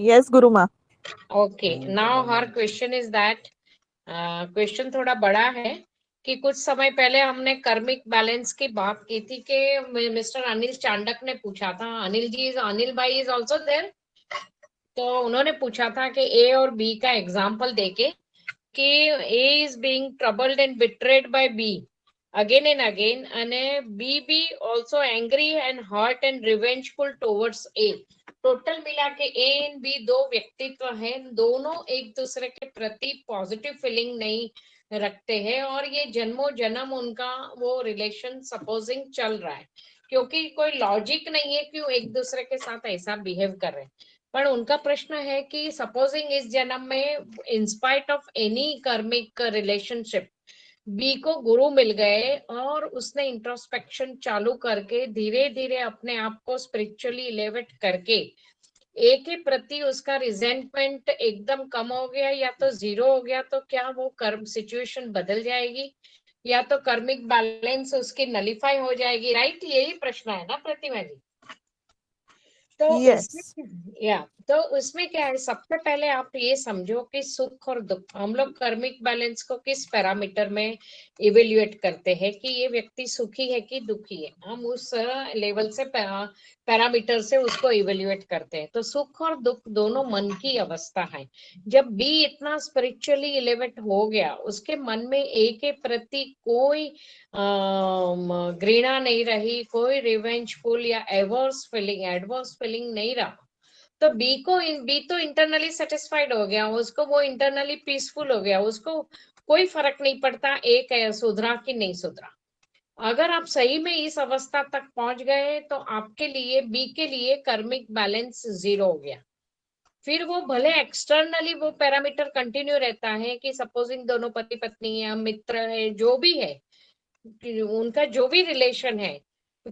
Yes गुरु माँ। Okay, now her question is that, question थोड़ा बड़ा है कि कुछ समय पहले हमने कर्मिक बैलेंस की बात की थी कि मिस्टर अनिल चांडक ने पूछा था, अनिल भाई इज आल्सो देयर, तो उन्होंने पूछा था कि ए और बी का एग्जांपल देके कि A is being troubled and betrayed by B again and again, and B be also angry and hurt and revengeful towards A. Total मिला के A and B दो व्यक्तित्व हैं, दोनों एक दूसरे के प्रति पॉजिटिव फीलिंग नहीं रखते हैं और ये जन्मों जन्म उनका वो रिलेशन सपोजिंग चल रहा है, क्योंकि कोई लॉजिक नहीं है क्यों एक दूसरे के साथ ऐसा बिहेव कर रहे हैं। पर उनका प्रश्न है कि सपोजिंग इस जन्म में in spite of any karmic relationship B को गुरु मिल गए और उसने इंट्रोस्पेक्शन चालू करके धीरे धीरे अपने आप को स्पिरिचुअली इलेवेट करके ए के प्रति उसका रिजेंटमेंट एकदम कम हो गया या तो जीरो हो गया, तो क्या वो कर्म सिचुएशन बदल जाएगी या तो कर्मिक बैलेंस उसकी नलीफाई हो जाएगी? राइट, यही प्रश्न है ना प्रतिमा जी? तो यस इसमें तो उसमें क्या है, सबसे पहले आप ये समझो कि सुख और दुख हम लोग कर्मिक बैलेंस को किस पैरामीटर में इवेल्युएट करते हैं कि ये व्यक्ति सुखी है कि दुखी है, हम उस लेवल से पैरामीटर से उसको इवेल्युएट करते हैं। तो सुख और दुख दोनों मन की अवस्था है। जब बी इतना स्पिरिचुअली इलेवेट हो गया, उसके मन में ए के प्रति कोई घृणा नहीं रही, कोई रिवेंजफुल या एडवर्स फीलिंग नहीं रहा, तो बी तो इंटरनली सेटिस्फाइड हो गया, उसको वो इंटरनली पीसफुल हो गया, उसको कोई फर्क नहीं पड़ता एक सुधरा कि नहीं सुधरा। अगर आप सही में इस अवस्था तक पहुंच गए तो आपके लिए बी के लिए कर्मिक बैलेंस जीरो हो गया। फिर वो भले एक्सटर्नली वो पैरामीटर कंटिन्यू रहता है कि सपोजिंग दोनों पति पत्नी है, मित्र है, जो भी है, उनका जो भी रिलेशन है,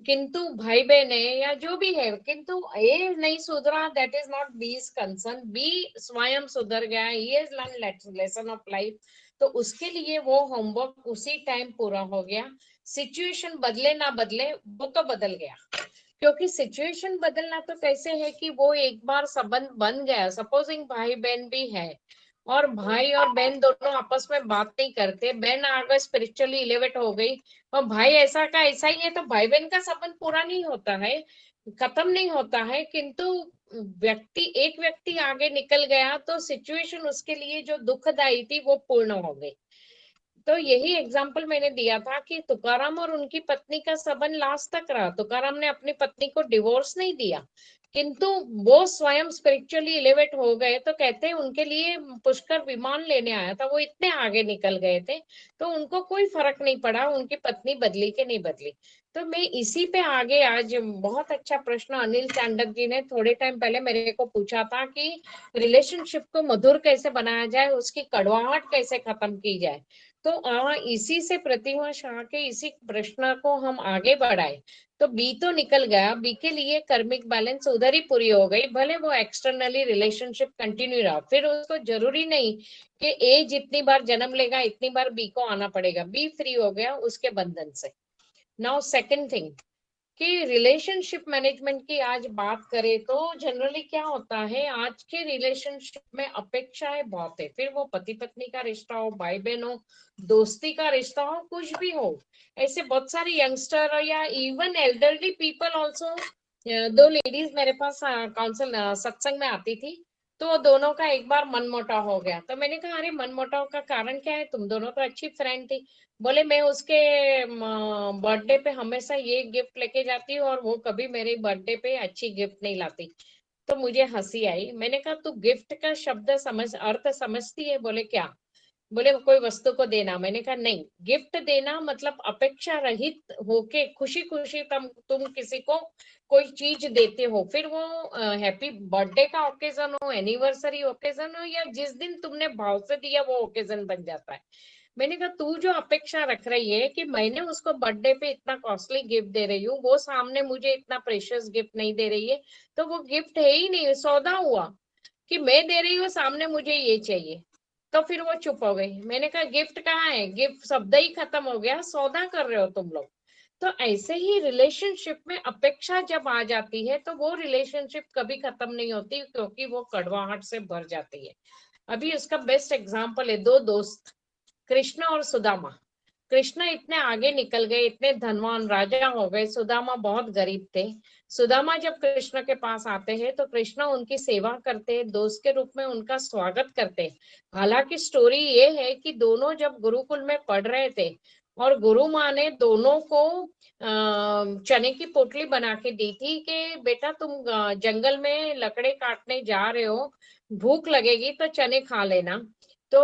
किंतु भाई बहन है या जो भी है, किंतु ए नहीं सुधरा, दैट इज नॉट बीज कंसर्न। बी स्वयं सुधर गया, he has learn lesson of life, तो उसके लिए वो होमवर्क उसी टाइम पूरा हो गया। सिचुएशन बदले ना बदले, वो तो बदल गया, क्योंकि सिचुएशन बदलना तो कैसे है कि वो एक बार संबंध बन गया, सपोजिंग भाई बहन भी है और भाई और बहन दोनों आपस में बात नहीं करते, बहन अगर स्पिरिचुअली इलेवेट हो गई और भाई ऐसा का ऐसा ही है, तो भाई बहन का संबंध पूरा नहीं होता है, खत्म नहीं होता है, किंतु एक व्यक्ति आगे निकल गया तो सिचुएशन उसके लिए जो दुखदायी थी वो पूर्ण हो गई। तो यही एग्जाम्पल मैंने दिया था कि तुकाराम और उनकी पत्नी का संबंध लास्ट तक रहा, तुकाराम ने अपनी पत्नी को डिवोर्स नहीं दिया, किंतु वो स्वयं स्पिरिचुअली इलेवेट हो गए, तो कहते हैं उनके लिए पुष्कर विमान लेने आया था, वो इतने आगे निकल गए थे, तो उनको कोई फर्क नहीं पड़ा उनकी पत्नी बदली के नहीं बदली। तो मैं इसी पे आगे आज बहुत अच्छा प्रश्न अनिल चांडक जी ने थोड़े टाइम पहले मेरे को पूछा था कि रिलेशनशिप को मधुर कैसे बनाया जाए, उसकी कड़वाहट कैसे खत्म की जाए। तो इसी से प्रतिमा शाह के इसी प्रश्न को हम आगे बढ़ाए, तो बी तो निकल गया, बी के लिए कर्मिक बैलेंस उधर ही पूरी हो गई, भले वो एक्सटर्नली रिलेशनशिप कंटिन्यू रहा, फिर उसको जरूरी नहीं कि ए जितनी बार जन्म लेगा इतनी बार बी को आना पड़ेगा, बी फ्री हो गया उसके बंधन से। नाउ सेकंड थिंग कि रिलेशनशिप मैनेजमेंट की आज बात करें तो जनरली क्या होता है, आज के रिलेशनशिप में अपेक्षाएं बहुत है, फिर वो पति पत्नी का रिश्ता हो, भाई बहन हो, दोस्ती का रिश्ता हो, कुछ भी हो, ऐसे बहुत सारे यंगस्टर या इवन एल्डरली पीपल ऑल्सो। दो लेडीज मेरे पास काउंसिल सत्संग में आती थी, तो दोनों का एक बार मनमुटाव हो गया, तो मैंने कहा अरे मनमुटाव का कारण क्या है, तुम दोनों तो अच्छी फ्रेंड थी। बोले मैं उसके बर्थडे पे हमेशा ये गिफ्ट लेके जाती हूँ और वो कभी मेरे बर्थडे पे अच्छी गिफ्ट नहीं लाती। तो मुझे हंसी आई, मैंने कहा तू गिफ्ट का शब्द अर्थ समझती है? बोले क्या? बोले कोई वस्तु को देना। मैंने कहा नहीं, गिफ्ट देना मतलब अपेक्षा रहित होके खुशी खुशी तुम किसी को कोई चीज देते हो, फिर वो हैप्पी बर्थडे का ओकेजन हो, एनिवर्सरी ओकेजन हो, या जिस दिन तुमने भाव से दिया वो ओकेजन बन जाता है। मैंने कहा तू जो अपेक्षा रख रही है कि मैंने उसको बर्थडे पे इतना कॉस्टली गिफ्ट दे रही हूँ, वो सामने मुझे इतना प्रेशियस गिफ्ट नहीं दे रही है, तो वो गिफ्ट है ही नहीं, सौदा हुआ कि मैं दे रही हूँ सामने मुझे ये चाहिए। तो फिर वो चुप हो गई। मैंने कहा गिफ्ट कहाँ है, गिफ्ट शब्द ही खत्म हो गया, सौदा कर रहे हो तुम लोग। तो ऐसे ही रिलेशनशिप में अपेक्षा जब आ जाती है तो वो रिलेशनशिप कभी खत्म नहीं होती, क्योंकि वो कड़वाहट से भर जाती है। अभी उसका बेस्ट एग्जांपल है दो दोस्त, कृष्ण और सुदामा। कृष्ण इतने आगे निकल गए, इतने धनवान राजा हो गए, सुदामा बहुत गरीब थे। सुदामा जब कृष्ण के पास आते हैं तो कृष्ण उनकी सेवा करते हैं, दोस्त के रूप में उनका स्वागत करते हैं। हालांकि स्टोरी ये है कि दोनों जब गुरुकुल में पढ़ रहे थे और गुरु माँ ने दोनों को चने की पोटली बना के दी थी कि बेटा तुम जंगल में लकड़े काटने जा रहे हो, भूख लगेगी तो चने खा लेना। तो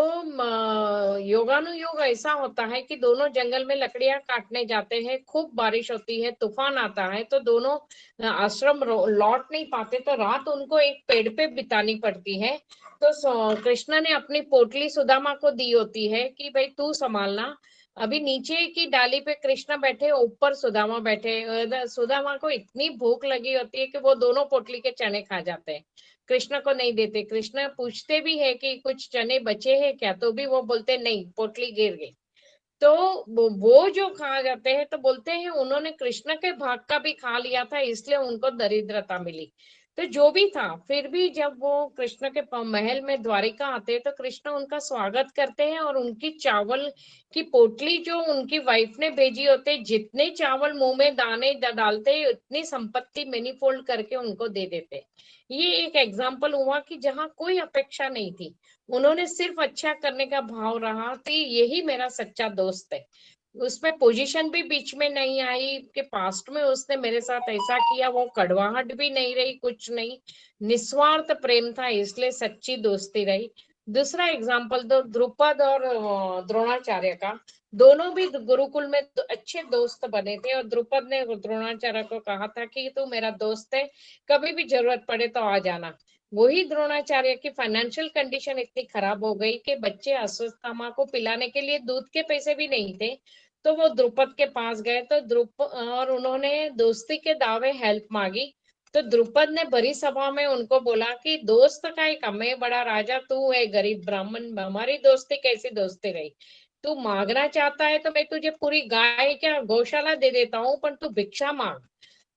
योगानुयोग ऐसा होता है कि दोनों जंगल में लकड़ियां काटने जाते हैं, खूब बारिश होती है, तूफान आता है, तो दोनों आश्रम लौट नहीं पाते, तो रात उनको एक पेड़ पे बितानी पड़ती है। तो कृष्ण ने अपनी पोटली सुदामा को दी होती है कि भाई तू संभालना। अभी नीचे की डाली पे कृष्ण बैठे, ऊपर सुदामा बैठे। सुदामा को इतनी भूख लगी होती है कि वो दोनों पोटली के चने खा जाते हैं, कृष्ण को नहीं देते। कृष्ण पूछते भी है कि कुछ चने बचे हैं क्या, तो भी वो बोलते नहीं, पोटली गिर गई। तो वो जो खा जाते हैं तो बोलते हैं उन्होंने कृष्ण के भाग का भी खा लिया था, इसलिए उनको दरिद्रता मिली। तो जो भी था, फिर भी जब वो कृष्ण के महल में द्वारिका आते हैं तो कृष्ण उनका स्वागत करते हैं और उनकी चावल की पोटली जो उनकी वाइफ ने भेजी होते, जितने चावल मुंह में दाने डालते उतनी संपत्ति मैनीफोल्ड करके उनको दे देते। ये एक एग्जाम्पल हुआ कि जहाँ कोई अपेक्षा नहीं थी, उन्होंने सिर्फ अच्छा करने का भाव रहा थी, यही मेरा सच्चा दोस्त है। उसमें पोजीशन भी बीच में नहीं आई कि पास्ट में उसने मेरे साथ ऐसा किया, वो कड़वाहट भी नहीं रही, कुछ नहीं, निस्वार्थ प्रेम था, इसलिए सच्ची दोस्ती रही। दूसरा एग्जाम्पल दो द्रुपद और द्रोणाचार्य का। दोनों भी गुरुकुल में अच्छे दोस्त बने थे, और द्रुपद ने द्रोणाचार्य को कहा था कि तू मेरा दोस्त है, कभी भी जरूरत पड़े तो आ जाना। वही द्रोणाचार्य की फाइनेंशियल कंडीशन इतनी खराब हो गई कि बच्चे अश्वत्थामा को पिलाने के लिए दूध के पैसे भी नहीं थे, तो वो द्रुपद के पास गए, तो द्रुपद और उन्होंने दोस्ती के दावे हेल्प मांगी। तो द्रुपद ने भरी सभा में उनको बोला कि दोस्त का एक, मैं बड़ा राजा, तू है गरीब ब्राह्मण, हमारी दोस्ती कैसी दोस्ती रही? तू मांगना चाहता है तो मैं तुझे पूरी गाय क्या गौशाला दे देता हूँ, पर तू भिक्षा मांग।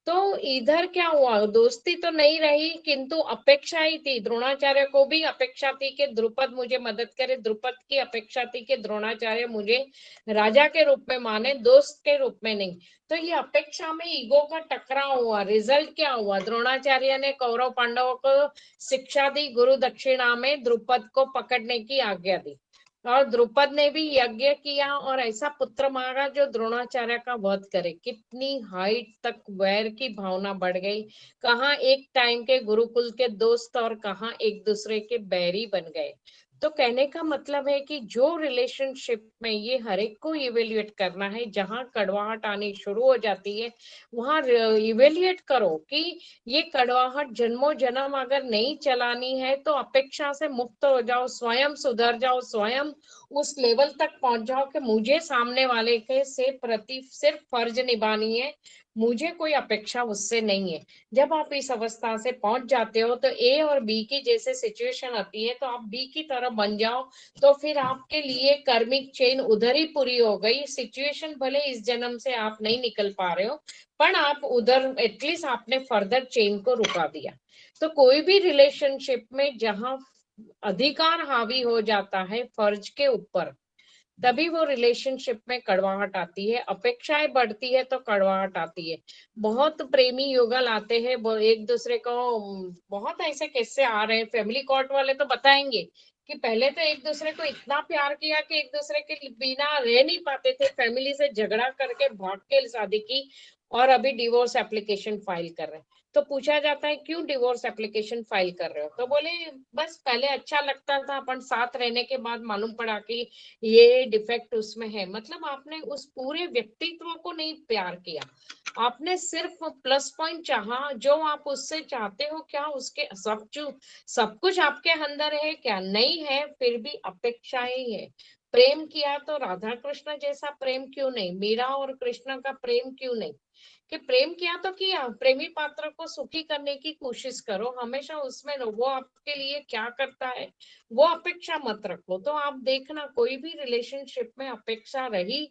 तो इधर क्या हुआ, दोस्ती तो नहीं रही, किंतु अपेक्षा ही थी। द्रोणाचार्य को भी अपेक्षा थी कि द्रुपद मुझे मदद करे, द्रुपद की अपेक्षा थी कि द्रोणाचार्य मुझे राजा के रूप में माने, दोस्त के रूप में नहीं। तो ये अपेक्षा में ईगो का टकराव हुआ। रिजल्ट क्या हुआ, द्रोणाचार्य ने कौरव पांडवों को शिक्षा दी, गुरु दक्षिणा में द्रुपद को पकड़ने की आज्ञा दी, और द्रुपद ने भी यज्ञ किया और ऐसा पुत्र मांगा जो द्रोणाचार्य का वध करे। कितनी हाइट तक वैर की भावना बढ़ गई, कहाँ एक टाइम के गुरुकुल के दोस्त और कहाँ एक दूसरे के बैरी बन गए। तो कहने का मतलब है कि जो रिलेशनशिप में ये हर एक को इवेल्युएट करना है, जहां कड़वाहट आनी शुरू हो जाती है वहां इवेल्युएट करो कि ये कड़वाहट जन्मों जन्म अगर नहीं चलानी है तो अपेक्षा से मुक्त हो जाओ, स्वयं सुधर जाओ, स्वयं उस लेवल तक पहुंच जाओ कि मुझे सामने वाले के से प्रति सिर्फ फर्ज निभानी है, मुझे कोई अपेक्षा उससे नहीं है। जब आप इस अवस्था से पहुंच जाते हो तो ए और बी की जैसे सिचुएशन आती है तो आप बी की तरह बन जाओ, तो फिर आपके लिए कर्मिक चेन उधर ही पूरी हो गई। सिचुएशन भले इस जन्म से आप नहीं निकल पा रहे हो, पर आप उधर एटलीस्ट आपने फर्दर चेन को रुका दिया। तो कोई भी रिलेशनशिप में जहां अधिकार हावी हो जाता है फर्ज के ऊपर, तभी वो रिलेशनशिप में कड़वाहट आती है, अपेक्षाएं बढ़ती है तो कड़वाहट आती है। बहुत प्रेमी युगल आते हैं, एक दूसरे को बहुत ऐसे किस्से आ रहे हैं, फैमिली कोर्ट वाले तो बताएंगे कि पहले तो एक दूसरे को इतना प्यार किया कि एक दूसरे के बिना रह नहीं पाते थे, फैमिली से झगड़ा करके भाग के शादी की, और अभी डिवोर्स एप्लीकेशन फाइल कर रहे हैं। तो पूछा जाता है क्यों डिवोर्स एप्लीकेशन फाइल कर रहे हो, तो बोले बस पहले अच्छा लगता था, अपन साथ रहने के बाद मालूम पड़ा कि ये डिफेक्ट उसमें है। मतलब आपने उस पूरे व्यक्तित्व को नहीं प्यार किया, आपने सिर्फ प्लस पॉइंट चाहा, जो आप उससे चाहते हो क्या उसके सब कुछ आपके अंदर है क्या, नहीं है, फिर भी अपेक्षाएं है। प्रेम किया तो राधा कृष्ण जैसा प्रेम क्यों नहीं, मीरा और कृष्ण का प्रेम क्यों नहीं, कि प्रेम किया तो किया, प्रेमी पात्र को सुखी करने की कोशिश करो, हमेशा उसमें वो आपके लिए क्या करता है वो अपेक्षा मत रखो। तो आप देखना कोई भी रिलेशनशिप में अपेक्षा रही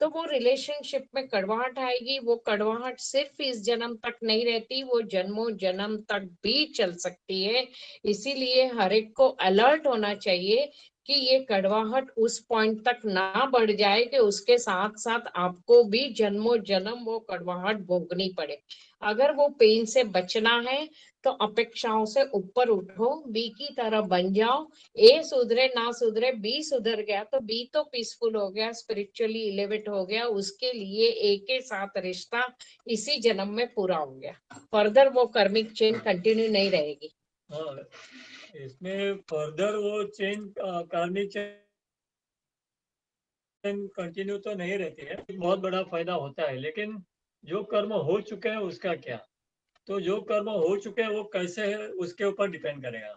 तो वो रिलेशनशिप में कड़वाहट आएगी। वो कड़वाहट सिर्फ इस जन्म तक नहीं रहती, वो जन्मों जन्म तक भी चल सकती है। इसीलिए हर एक को अलर्ट होना चाहिए कि ये कड़वाहट उस पॉइंट तक ना बढ़ जाए कि उसके साथ साथ आपको भी जन्मों जन्म वो कड़वाहट भोगनी पड़े। अगर वो पेन से बचना है तो अपेक्षाओं से ऊपर उठो, बी की तरह बन जाओ। ए सुधरे ना सुधरे, बी सुधर गया तो बी तो पीसफुल हो गया, स्पिरिचुअली इलेवेट हो गया, उसके लिए ए के साथ रिश्ता इसी जन्म में पूरा हो गया। फर्दर वो कर्मिक चेन कंटिन्यू नहीं रहेगी। हाँ, इसमें फर्दर वो चेन कार्मिक चेन कंटिन्यू तो नहीं रहती है, बहुत बड़ा फायदा होता है। लेकिन जो कर्म हो चुके हैं उसका क्या? तो जो कर्म हो चुके हैं वो कैसे है उसके ऊपर डिपेंड करेगा।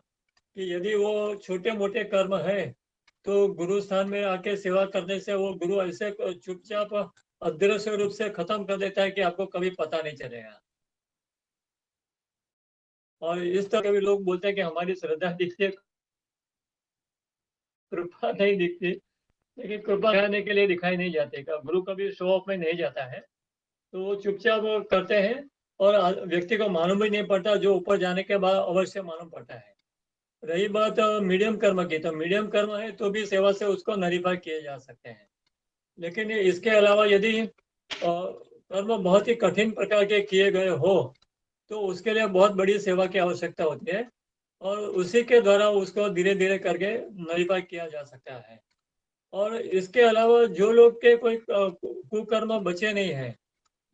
कि यदि वो छोटे मोटे कर्म है तो गुरु स्थान में आके सेवा करने से वो गुरु ऐसे चुपचाप अदृश्य रूप से खत्म कर देता है कि आपको कभी पता नहीं चलेगा। और इस तरह के भी लोग बोलते हैं कि हमारी श्रद्धा दिखती है, कृपा नहीं दिखती। लेकिन कृपा दिखाने के लिए दिखाई नहीं जाती, गुरु कभी शो ऑफ में नहीं जाता है। तो वो चुपचाप करते हैं और व्यक्ति को मालूम भी नहीं पड़ता, जो ऊपर जाने के बाद अवश्य मालूम पड़ता है। रही बात मीडियम कर्म की, तो मीडियम कर्म है तो भी सेवा से उसको नरीफाई किए जा सकते हैं। लेकिन इसके अलावा यदि कर्म बहुत ही कठिन प्रकार के किए गए हो तो उसके लिए बहुत बड़ी सेवा की आवश्यकता होती है और उसी के द्वारा उसको धीरे धीरे करके नरीफाई किया जा सकता है। और इसके अलावा जो लोग के कोई कुकर्म बचे नहीं है,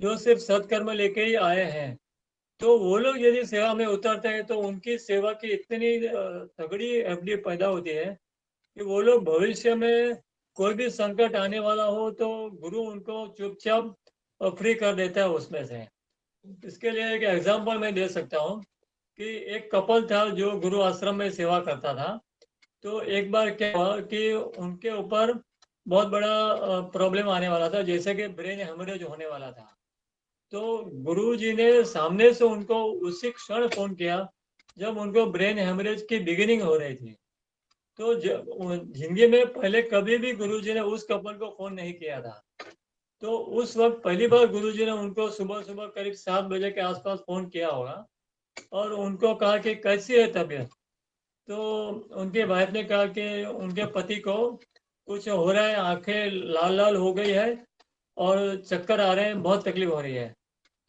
जो सिर्फ सत्कर्म लेके ही आए हैं, तो वो लोग यदि सेवा में उतरते हैं तो उनकी सेवा की इतनी तगड़ी एफडी पैदा होती है कि वो लोग भविष्य में कोई भी संकट आने वाला हो तो गुरु उनको चुपचाप फ्री कर देता है उसमें से। इसके लिए एक एग्जांपल मैं दे सकता हूँ कि एक कपल था जो गुरु आश्रम में सेवा करता था। तो एक बार क्या हुआ कि उनके ऊपर बहुत बड़ा प्रॉब्लम आने वाला था, जैसे कि ब्रेन हेमरेज होने वाला था। तो गुरु जी ने सामने से उनको उसी क्षण फोन किया जब उनको ब्रेन हेमरेज की बिगिनिंग हो रही थी। तो जिंदगी में पहले कभी भी गुरु जी ने उस कपल को फोन नहीं किया था। तो उस वक्त पहली बार गुरु जी ने उनको सुबह सुबह करीब 7 बजे के आसपास फोन किया होगा और उनको कहा कि कैसी है तबीयत। तो उनके वाइफ ने कहा कि उनके पति को कुछ हो रहा है, आंखें लाल लाल हो गई है और चक्कर आ रहे हैं, बहुत तकलीफ हो रही है।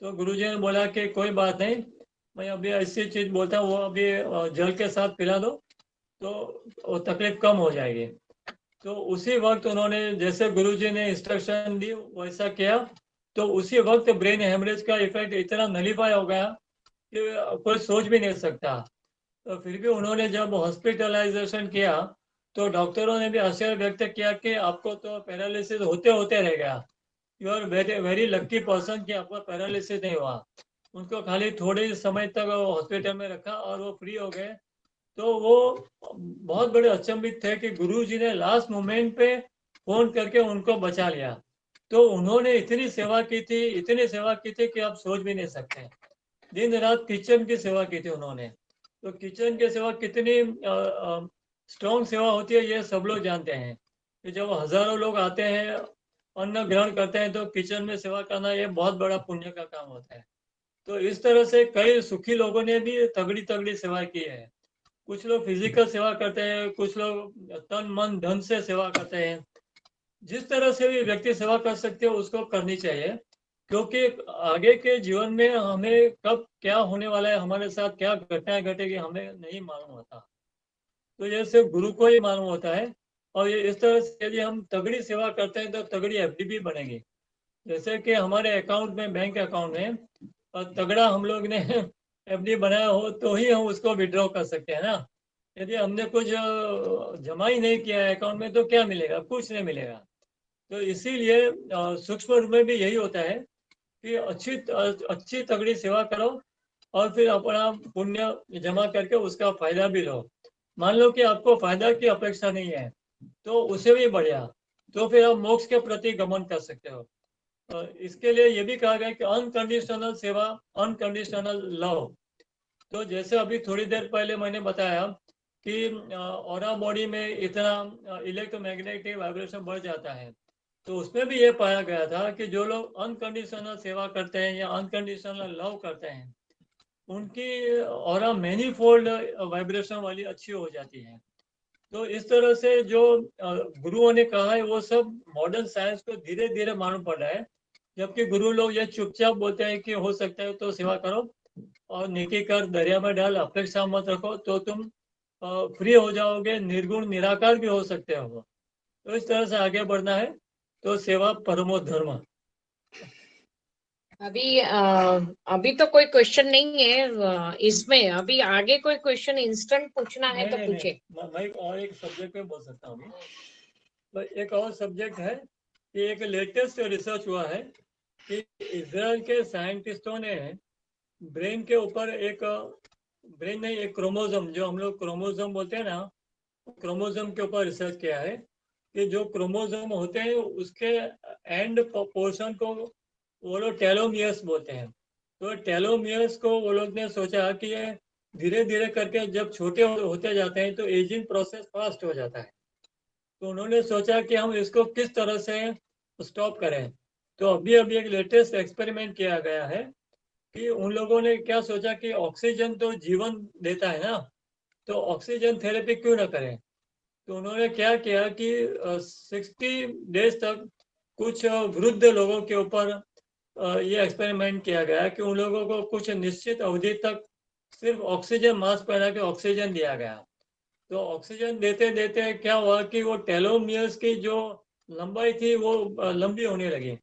तो गुरुजी ने बोला कि कोई बात नहीं, मैं अभी ऐसी चीज बोलता हूँ, वो अभी जल के साथ पिला दो तो वो तकलीफ कम हो जाएगी। तो उसी वक्त उन्होंने जैसे गुरुजी ने इंस्ट्रक्शन दी वैसा किया। तो उसी वक्त ब्रेन हेमरेज का इफेक्ट इतना नलीफाई हो गया कि कोई सोच भी नहीं सकता। तो फिर भी उन्होंने जब हॉस्पिटलाइजेशन किया तो डॉक्टरों ने भी आश्चर्य व्यक्त किया कि आपको तो पैरालिसिस होते होते रह गया। You are very very lucky person कि आपको पैरालिसिस नहीं हुआ। उनको खाली थोड़े ही समय तक हॉस्पिटल में रखा और वो फ्री हो गए। तो वो बहुत बड़े अचंभित थे कि गुरु जी ने लास्ट मोमेंट पे फोन करके उनको बचा लिया। तो उन्होंने इतनी सेवा की थी, इतनी सेवा की थी कि आप सोच भी नहीं सकते। दिन रात किचन की सेवा की थी उन्होंने। तो किचन की सेवा कितनी स्ट्रॉन्ग सेवा होती है ये सब लोग जानते हैं कि जब हजारों लोग आते हैं, अन्न ग्रहण करते हैं, तो किचन में सेवा करना ये बहुत बड़ा पुण्य का काम होता है। तो इस तरह से कई सुखी लोगों ने भी तगड़ी तगड़ी सेवा की है। कुछ लोग फिजिकल सेवा करते हैं, कुछ लोग तन मन धन से सेवा करते हैं। जिस तरह से भी व्यक्ति सेवा कर सकते हो उसको करनी चाहिए, क्योंकि आगे के जीवन में हमें कब क्या होने वाला है, हमारे साथ क्या घटनाएं घटेगी हमें नहीं मालूम होता। तो ये सिर्फ गुरु को ही मालूम होता है। और ये इस तरह से यदि हम तगड़ी सेवा करते हैं तो तगड़ी एफडी भी बनेगी। जैसे कि हमारे अकाउंट में, बैंक अकाउंट में तगड़ा हम लोग ने एफडी बनाया हो तो ही हम उसको विड्रॉ कर सकते हैं ना। यदि हमने कुछ जमा ही नहीं किया है अकाउंट में तो क्या मिलेगा? कुछ नहीं मिलेगा। तो इसीलिए सूक्ष्म रूप में भी यही होता है कि अच्छी अच्छी तगड़ी सेवा करो और फिर अपना पुण्य जमा करके उसका फायदा भी लो। मान लो कि आपको फायदा की अपेक्षा नहीं है तो उसे भी बढ़िया, तो फिर आप मोक्ष के प्रति गमन कर सकते हो। इसके लिए ये भी कहा गया कि अनकंडीशनल सेवा, अनकंडीशनल लव। तो जैसे अभी थोड़ी देर पहले मैंने बताया कि ऑरा बॉडी में इतना इलेक्ट्रोमैग्नेटिक वाइब्रेशन बढ़ जाता है। तो उसमें भी ये पाया गया था कि जो लोग अनकंडीशनल सेवा करते हैं या अनकंडीशनल लव करते हैं, उनकी ऑरा मैनीफोल्ड वाइब्रेशन वाली अच्छी हो जाती है। तो इस तरह से जो गुरुओं ने कहा है वो सब मॉडर्न साइंस को धीरे धीरे मालूम पड़ रहा है, जबकि गुरु लोग ये चुपचाप बोलते हैं कि हो सकता है तो सेवा करो और नेकी कर दरिया में डाल, अपेक्षा मत रखो तो तुम फ्री हो जाओगे, निर्गुण निराकार भी हो सकते हो। तो इस तरह से आगे बढ़ना है, तो सेवा परमो धर्म। अभी तो कोई क्वेश्चन नहीं है इसमें। अभी आगे कोई क्वेश्चन इंस्टेंट पूछना है तो नहीं, पूछे। मैं और एक सब्जेक्ट पे बोल सकता हूँ। तो एक और सब्जेक्ट है कि एक लेटेस्ट रिसर्च हुआ है कि इजराइल के साइंटिस्टों ने ब्रेन के ऊपर एक ब्रेन नहीं, एक क्रोमोसोम, जो हम लोग क्रोमोसोम बोलते हैं ना, क्रोमोसोम के ऊपर रिसर्च किया है कि जो क्रोमोसोम होते हैं उसके एंड पोर्शन को वो लोग टेलोमियर्स बोलते हैं। तो टेलोमियर्स को वो लोग ने सोचा कि ये धीरे धीरे करके जब छोटे होते जाते हैं तो एजिंग प्रोसेस फास्ट हो जाता है। तो उन्होंने सोचा कि हम इसको किस तरह से स्टॉप करें। तो अभी अभी एक लेटेस्ट एक्सपेरिमेंट किया गया है कि उन लोगों ने क्या सोचा कि ऑक्सीजन तो जीवन देता है ना, तो ऑक्सीजन थेरेपी क्यों ना करें। तो उन्होंने क्या किया कि 60 डेज तक कुछ वृद्ध लोगों के ऊपर ये एक्सपेरिमेंट किया गया कि उन लोगों को कुछ निश्चित अवधि तक सिर्फ ऑक्सीजन मास्क पहना के ऑक्सीजन दिया गया। तो ऑक्सीजन देते देते क्या हुआ कि वो टेलोमियर्स की जो लंबाई थी वो लंबी होने लगी।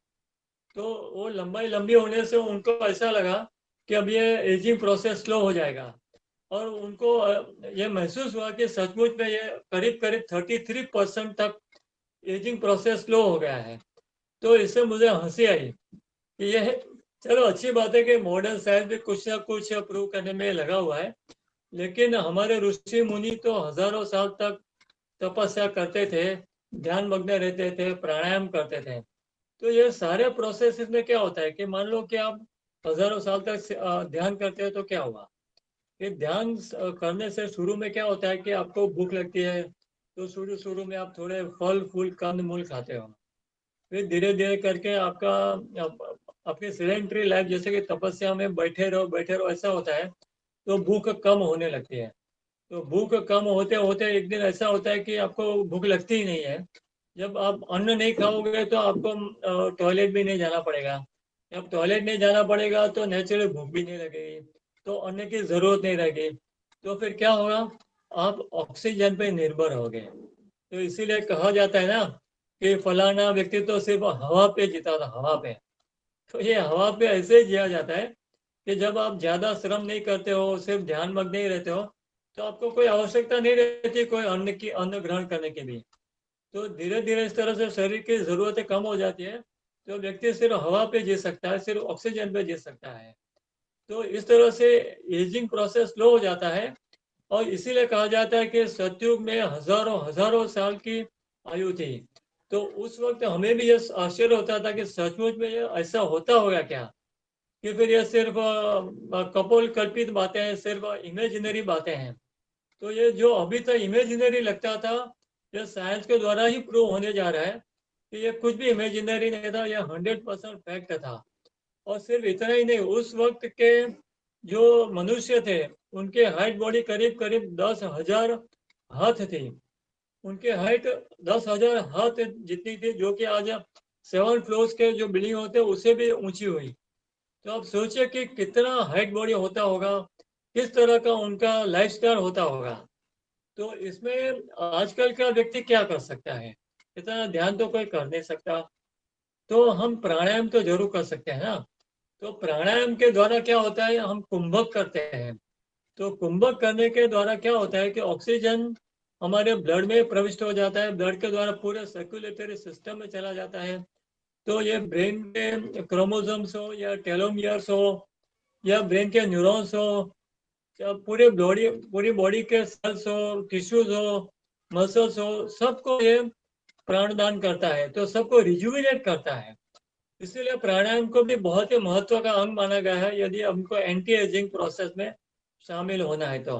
तो वो लंबाई लंबी होने से उनको ऐसा लगा कि अब ये एजिंग प्रोसेस स्लो हो जाएगा, और उनको ये महसूस हुआ कि सचमुच में ये करीब करीब 33% तक एजिंग प्रोसेस स्लो हो गया है। तो इससे मुझे हंसी आई कि ये, चलो अच्छी बात है कि मॉडर्न साइंस भी कुछ ना कुछ प्रूव करने में लगा हुआ है, लेकिन हमारे ऋषि मुनि तो हजारों साल तक तपस्या करते थे, ध्यान मग्न रहते थे, प्राणायाम करते थे। तो ये सारे प्रोसेस में क्या होता है कि मान लो कि आप हजारों साल तक ध्यान करते हो तो क्या हुआ कि ध्यान करने से शुरू में क्या होता है कि आपको भूख लगती है, तो शुरू शुरू में आप थोड़े फल फूल कंद मूल खाते हो। फिर धीरे धीरे करके आपकी सिलेंट्री लाइफ, जैसे कि तपस्या में बैठे रहो ऐसा होता है, तो भूख कम होने लगती है। तो भूख कम होते होते एक दिन ऐसा होता है कि आपको भूख लगती ही नहीं है। जब आप अन्न नहीं खाओगे तो आपको टॉयलेट भी नहीं जाना पड़ेगा। जब टॉयलेट नहीं जाना पड़ेगा तो नेचुरली भूख भी नहीं लगेगी, तो अन्न की जरूरत नहीं रहेगी। तो फिर क्या होगा, आप ऑक्सीजन पे निर्भर होगे। तो इसीलिए कहा जाता है ना कि फलाना व्यक्ति तो सिर्फ हवा पे जीता था, हवा पे। तो ये हवा पे ऐसे जिया जाता है कि जब आप ज्यादा श्रम नहीं करते हो, सिर्फ ध्यान मग्न नहीं रहते हो, तो आपको कोई आवश्यकता नहीं रहती कोई अन्न ग्रहण करने की भी। तो धीरे धीरे इस तरह से शरीर की जरूरतें कम हो जाती है, तो व्यक्ति सिर्फ हवा पे जी सकता है, सिर्फ ऑक्सीजन पे जी सकता है। तो इस तरह से एजिंग प्रोसेस स्लो हो जाता है। और इसीलिए कहा जाता है कि सतयुग में हजारों हजारों साल की आयु थी। तो उस वक्त हमें भी यह आश्चर्य होता था कि सचमुच में ये ऐसा होता होगा क्या, कि फिर ये सिर्फ कपोल कल्पित बातें हैं, सिर्फ इमेजिनरी बातें हैं। तो ये जो अभी तक इमेजिनरी लगता था, ये साइंस के द्वारा ही प्रूव होने जा रहा है कि ये कुछ भी इमेजिनरी नहीं था, ये 100% फैक्ट था। और सिर्फ इतना ही नहीं, उस वक्त के जो मनुष्य थे उनके हाइट बॉडी करीब करीब 10,000 हाथ थी। उनके हाइट 10,000 हाथ जितनी थी, जो कि आज 7 फ्लोर्स के जो बिल्डिंग होते हैं उससे भी ऊंची हुई। तो आप सोचिए कि कितना हाइट बॉडी होता होगा, किस तरह का उनका लाइफस्टाइल होता होगा। तो इसमें आजकल का व्यक्ति क्या कर सकता है, इतना ध्यान तो कोई कर नहीं सकता। तो हम प्राणायाम तो जरूर कर सकते हैं ना। तो प्राणायाम के द्वारा क्या होता है, हम कुंभक करते हैं। तो कुंभक करने के द्वारा क्या होता है कि ऑक्सीजन हमारे ब्लड में प्रविष्ट हो जाता है, ब्लड के द्वारा पूरे सर्कुलेटरी सिस्टम में चला जाता है। तो ये ब्रेन के क्रोमोसोम्स हो या टेलोमियर्स हो या ब्रेन के न्यूरॉन्स हो, पूरी बॉडी के सेल्स हो, टिश्यूज हो, मसल्स हो, सबको ये प्राणदान करता है, तो सबको रिजुविनेट करता है। इसीलिए प्राणायाम को भी बहुत ही महत्व का अंग माना गया है, यदि हमको एंटी एजिंग प्रोसेस में शामिल होना है। तो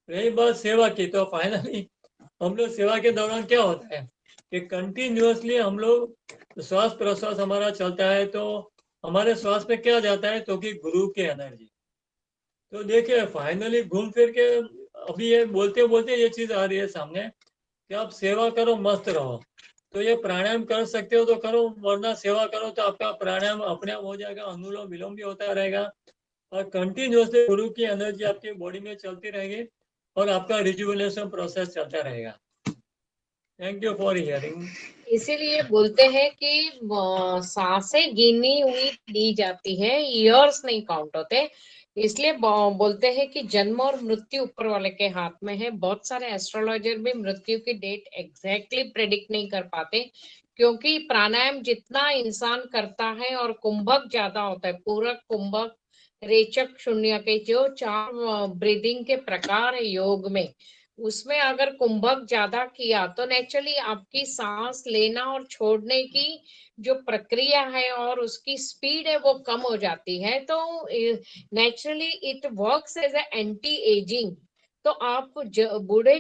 रही बात सेवा की, तो फाइनली हम लोग सेवा के दौरान क्या होता है कि कंटिन्यूअसली हम लोग श्वास प्रश्वास हमारा चलता है, तो हमारे श्वास में क्या जाता है, तो कि गुरु की एनर्जी। तो देखिए फाइनली घूम फिर के अभी ये बोलते बोलते ये चीज आ रही है सामने कि आप सेवा करो, मस्त रहो। तो ये प्राणायाम कर सकते हो तो करो, वरना सेवा करो तो आपका प्राणायाम अपने आप हो जाएगा, अनुलोम विलोम भी होता रहेगा, और कंटिन्यूअसली गुरु की एनर्जी आपकी बॉडी में चलती रहेगी और आपका रिजुविनेशन प्रोसेस चलता रहेगा। Thank you for hearing. इसीलिए बोलते हैं कि सांसें गिनी हुई दी जाती है, ईयर्स नहीं काउंट होते। इसलिए बोलते हैं कि जन्म और मृत्यु ऊपर वाले के हाथ में है। बहुत सारे एस्ट्रोलॉजर भी मृत्यु की डेट एग्जैक्टली प्रेडिक्ट नहीं कर पाते, क्योंकि प्राणायाम जितना इंसान करता है और कुंभक ज्यादा होता है, पूरक, कुंभक, रेचक, शून्य के जो 4 ब्रीदिंग के प्रकार है योग में, उसमें अगर कुंभक ज्यादा किया तो नेचुरली आपकी सांस लेना और छोड़ने की जो प्रक्रिया है और उसकी स्पीड है वो कम हो जाती है। तो naturally it works as a anti ageing. तो आप बूढ़े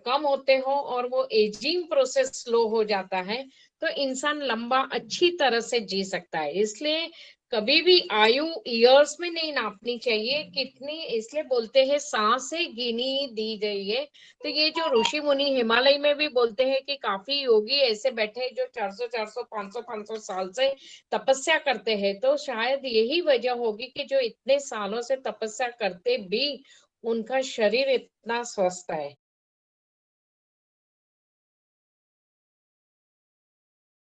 कम होते हो और वो एजिंग प्रोसेस स्लो हो जाता है, तो इंसान लंबा अच्छी तरह से जी सकता है। इसलिए कभी भी आयु ईयर्स में नहीं नापनी चाहिए कितनी, इसलिए बोलते हैं सांसें गिनी दी गई है। तो ये जो ऋषि मुनि हिमालय में भी बोलते हैं कि काफी योगी ऐसे बैठे हैं जो 400 500 साल से तपस्या करते हैं। तो शायद यही वजह होगी कि जो इतने सालों से तपस्या करते भी उनका शरीर इतना स्वस्थ है।